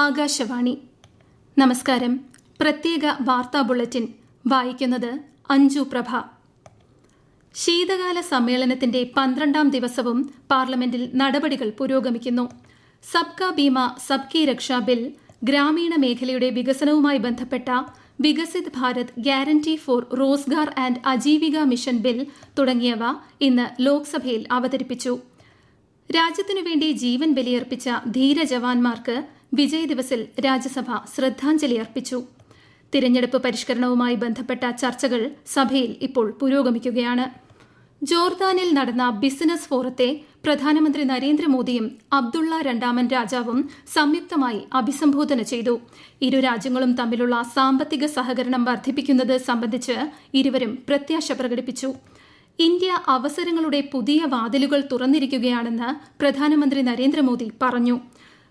ആകാശവാണി. നമസ്കാരം. പ്രത്യേക വാർത്താ ബുള്ളറ്റിൻ വായിക്കുന്നത് അഞ്ജു പ്രഭ. ശീതകാല സമ്മേളനത്തിന്റെ 12ാം ദിവസവും പാർലമെന്റിൽ നടപടികൾ പുരോഗമിക്കുന്നു. സബ്കാ ബീമ സബ്കി രക്ഷാ ബിൽ, ഗ്രാമീണ മേഖലയുടെ വികസനവുമായി ബന്ധപ്പെട്ട Viksit Bharat guarantee four Rozgar and Ajeevika mission bill തുടങ്ങിയവ ഇന്ന് ലോക്സഭയിൽ അവതരിപ്പിച്ചു. രാജ്യത്തിനുവേണ്ടി ജീവൻ ബലിയർപ്പിച്ച ധീര ജവാന്മാർക്ക് വിജയ് ദിവസിൽ രാജ്യസഭ ശ്രദ്ധാഞ്ജലി അർപ്പിച്ചു. തിരഞ്ഞെടുപ്പ് പരിഷ്കരണവുമായി ബന്ധപ്പെട്ട ചർച്ചകൾ സഭയിൽ ഇപ്പോൾ പുരോഗമിക്കുകയാണ്. ജോർദാനിൽ നടന്ന ബിസിനസ് ഫോറത്തെ പ്രധാനമന്ത്രി നരേന്ദ്രമോദിയും അബ്ദുള്ള രണ്ടാമൻ രാജാവും സംയുക്തമായി അഭിസംബോധന ചെയ്തു. ഇരു രാജ്യങ്ങളും തമ്മിലുള്ള സാമ്പത്തിക സഹകരണം വർദ്ധിപ്പിക്കുന്നത് സംബന്ധിച്ച് ഇരുവരും പ്രത്യാശ പ്രകടിപ്പിച്ചു. ഇന്ത്യ അവസരങ്ങളുടെ പുതിയ വാതിലുകൾ തുറന്നിരിക്കുകയാണെന്ന് പ്രധാനമന്ത്രി നരേന്ദ്രമോദി പറഞ്ഞു.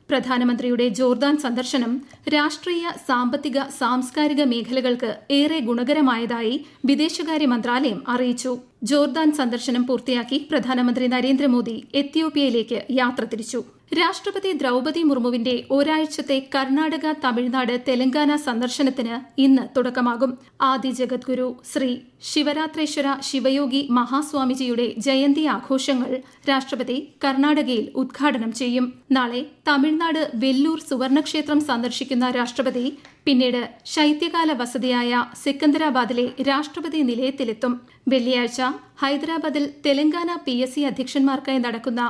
പ്രധാനമന്ത്രിയുടെ ജോർദാൻ സന്ദർശനം രാഷ്ട്രീയ, സാമ്പത്തിക, സാംസ്കാരിക മേഖലകൾക്ക് ഏറെ ഗുണകരമായതായി വിദേശകാര്യ മന്ത്രാലയം അറിയിച്ചു. ജോർദാൻ സന്ദർശനം പൂർത്തിയാക്കി പ്രധാനമന്ത്രി നരേന്ദ്രമോദി എത്യോപ്യയിലേക്ക് യാത്ര തിരിച്ചു. രാഷ്ട്രപതി ദ്രൗപദി മുർമുവിന്റെ ഒരാഴ്ചത്തെ കർണാടക, തമിഴ്നാട്, തെലങ്കാന സന്ദർശനത്തിന് ഇന്ന് തുടക്കമാകും. ആദി ജഗദ്ഗുരു ശ്രീ ശിവരാത്രേശ്വര ശിവയോഗി മഹാസ്വാമിജിയുടെ ജയന്തി ആഘോഷങ്ങൾ രാഷ്ട്രപതി കർണാടകയിൽ ഉദ്ഘാടനം ചെയ്യും. നാളെ തമിഴ്നാട് വെല്ലൂർ സുവർണക്ഷേത്രം സന്ദർശിക്കുന്ന രാഷ്ട്രപതി പിന്നീട് ശൈത്യകാല വസതിയായ സെക്കന്ദരാബാദിലെ രാഷ്ട്രപതി നിലയത്തിലെത്തും. വെള്ളിയാഴ്ച ഹൈദരാബാദിൽ തെലങ്കാന PSC അധ്യക്ഷന്മാർക്കായി നടക്കുന്ന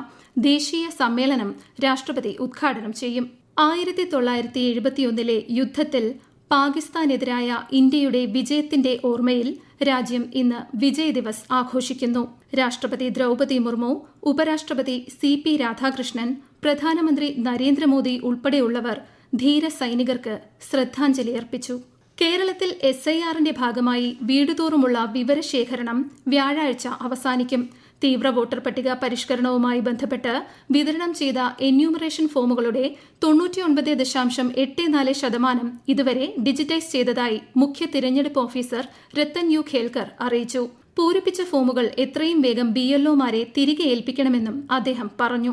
ദേശീയ സമ്മേളനം രാഷ്ട്രപതി ഉദ്ഘാടനം ചെയ്യും. 1971 യുദ്ധത്തിൽ പാകിസ്ഥാനെതിരായ ഇന്ത്യയുടെ വിജയത്തിന്റെ ഓർമ്മയിൽ രാജ്യം ഇന്ന് വിജയ് ദിവസ് ആഘോഷിക്കുന്നു. രാഷ്ട്രപതി ദ്രൗപദി മുർമു, ഉപരാഷ്ട്രപതി CP രാധാകൃഷ്ണൻ, പ്രധാനമന്ത്രി നരേന്ദ്രമോദി ഉൾപ്പെടെയുള്ളവർ ധീര സൈനികർക്ക് ശ്രദ്ധാഞ്ജലി അർപ്പിച്ചു. കേരളത്തിൽ SIRന്റെ ഭാഗമായി വീടുതോറുമുള്ള വിവരശേഖരണം വ്യാഴാഴ്ച അവസാനിക്കും. തീവ്ര വോട്ടർ പട്ടിക പരിഷ്കരണവുമായി ബന്ധപ്പെട്ട് വിതരണം ചെയ്ത എന്യൂമറേഷൻ ഫോമുകളുടെ 99.84% ഇതുവരെ ഡിജിറ്റൈസ് ചെയ്തതായി മുഖ്യ തിരഞ്ഞെടുപ്പ് ഓഫീസർ രത്തൻ യു ഖേൽക്കർ അറിയിച്ചു. പൂരിപ്പിച്ച ഫോമുകൾ എത്രയും വേഗം BLOമാരെ തിരികെ ഏൽപ്പിക്കണമെന്നും അദ്ദേഹം പറഞ്ഞു.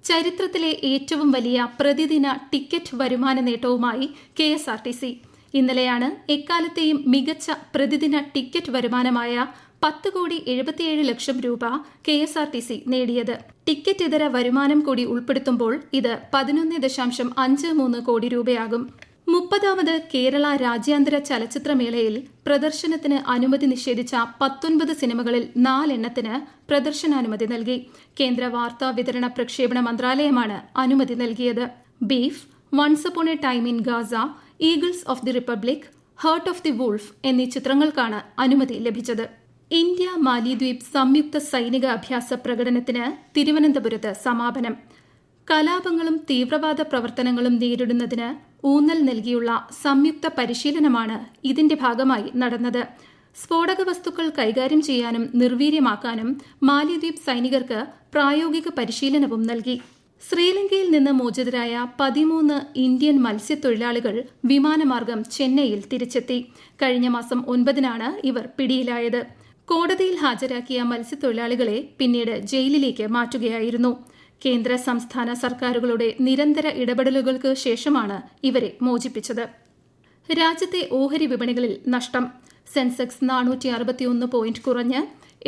ചരിത്രത്തിലെ ഏറ്റവും വലിയ പ്രതിദിന ടിക്കറ്റ് വരുമാന നേട്ടവുമായി KSRTC. ഇന്നലെയാണ് എക്കാലത്തെയും മികച്ച പ്രതിദിന ടിക്കറ്റ് വരുമാനമായ 10,77,00,000 രൂപ KSRTC നേടിയത്. ടിക്കറ്റ് ഇതര വരുമാനം കൂടി ഉൾപ്പെടുത്തുമ്പോൾ ഇത് 11.53 കോടി രൂപയാകും. 30ാമത് കേരള രാജ്യാന്തര ചലച്ചിത്രമേളയിൽ പ്രദർശനത്തിന് അനുമതി നിഷേധിച്ച 19 സിനിമകളിൽ 4 എണ്ണത്തിന് പ്രദർശനാനുമതി നൽകി. കേന്ദ്ര വാർത്താ വിതരണ പ്രക്ഷേപണ മന്ത്രാലയമാണ് അനുമതി നൽകിയത്. Beef, once upon a time in Gaza, eagles of the republic, heart of the wolf എന്നീ ചിത്രങ്ങൾക്കാണ് അനുമതി ലഭിച്ചത്. ഇന്ത്യ മാലിദ്വീപ് സംയുക്ത സൈനിക അഭ്യാസ പ്രകടനത്തിന് തിരുവനന്തപുരത്ത് സമാപനം. കലാപങ്ങളും തീവ്രവാദ പ്രവർത്തനങ്ങളും നേരിടുന്നതിന് ഊന്നൽ നൽകിയുള്ള സംയുക്ത പരിശീലനമാണ് ഇതിന്റെ ഭാഗമായി നടന്നത്. സ്ഫോടക വസ്തുക്കൾ കൈകാര്യം ചെയ്യാനും നിർവീര്യമാക്കാനും മാലിദ്വീപ് സൈനികർക്ക് പ്രായോഗിക പരിശീലനവും നൽകി. ശ്രീലങ്കയിൽ നിന്ന് മോചിതരായ 13 ഇന്ത്യൻ മത്സ്യത്തൊഴിലാളികൾ വിമാനമാർഗം ചെന്നൈയിൽ തിരിച്ചെത്തി. കഴിഞ്ഞ മാസം 9-നാണ് ഇവർ പിടിയിലായത്. കോടതിയിൽ ഹാജരാക്കിയ മത്സ്യത്തൊഴിലാളികളെ പിന്നീട് ജയിലിലേക്ക് മാറ്റുകയായിരുന്നു. കേന്ദ്ര, സംസ്ഥാന സർക്കാരുകളുടെ നിരന്തര ഇടപെടലുകൾക്ക് ശേഷമാണ് ഇവരെ മോചിപ്പിച്ചത്. രാജ്യത്തെ ഓഹരി വിപണികളിൽ നഷ്ടം. സെൻസെക്സ് 461 പോയിന്റ് കുറഞ്ഞ്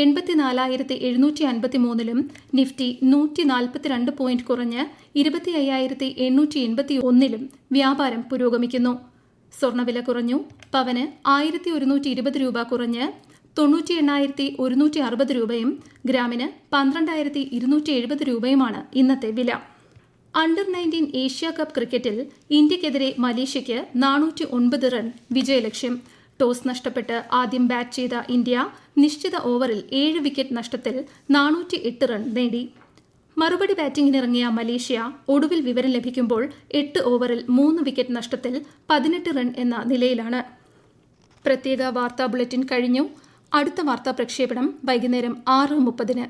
84,753-ലും, നിഫ്റ്റി 142 പോയിന്റ് കുറഞ്ഞ് 25,881-ലും വ്യാപാരം പുരോഗമിക്കുന്നു. സ്വർണ്ണവില കുറഞ്ഞു. പവന് 1,120 രൂപ കുറഞ്ഞ് 98,160 രൂപയും ഗ്രാമിന് 12,270 രൂപയുമാണ് ഇന്നത്തെ വില. അണ്ടർ-19 ഏഷ്യ കപ്പ് ക്രിക്കറ്റിൽ ഇന്ത്യക്കെതിരെ മലേഷ്യയ്ക്ക് 409 റൺ വിജയലക്ഷ്യം. ടോസ് നഷ്ടപ്പെട്ട് ആദ്യം ബാറ്റ് ചെയ്ത ഇന്ത്യ നിശ്ചിത ഓവറിൽ 7 വിക്കറ്റ് നഷ്ടത്തിൽ 408 റൺ നേടി. മറുപടി ബാറ്റിംഗിനിറങ്ങിയ മലേഷ്യ ഒടുവിൽ വിവരം ലഭിക്കുമ്പോൾ 8 ഓവറിൽ 3 വിക്കറ്റ് നഷ്ടത്തിൽ 18 റൺ എന്ന നിലയിലാണ്. പ്രത്യേക വാർത്താ ബുള്ളറ്റിൻ കഴിഞ്ഞു. അടുത്ത വാർത്താ പ്രക്ഷേപണം വൈകുന്നേരം 6:30.